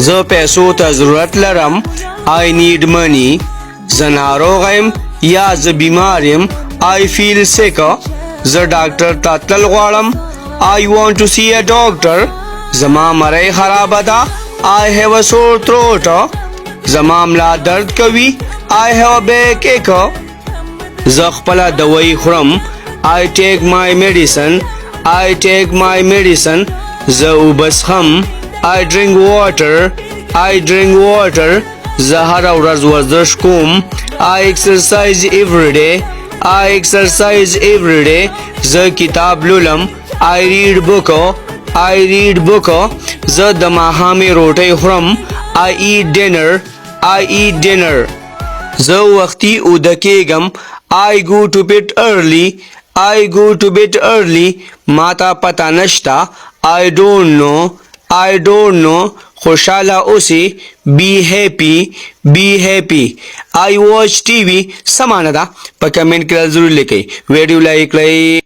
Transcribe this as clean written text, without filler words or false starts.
زه پیسو ته ضرورت لرم. I need money. زه ناروغ یم یا زه بیمار یم. I feel sick. زه ډاکټر ته تلل غواړم. I want to see a doctor. زما مرۍ خرابه ده. I have a sore throat. زما ملا درد کوي. I have a backache. زه خپله دوايي خورم. I take my medicine. I take my medicine. زه اوبه څښم. I drink water. I drink water. زه هره ورځ ورزش کوم. I exercise every day. I exercise every day. زه کتاب لولم. I read book. I read book. زه د ماښامې روټۍ خورم. I eat dinner. I eat dinner. زه وختي اوده کېږم. I go to bed early. I go to bed early. ما ته پته نشته. I don't know. I don't know. خوشحاله اوسئ. Be happy. Be happy. I watch TV. سمانه ده په کمنټ کې ضرور لیکئ. ویډیو لایک کړئ.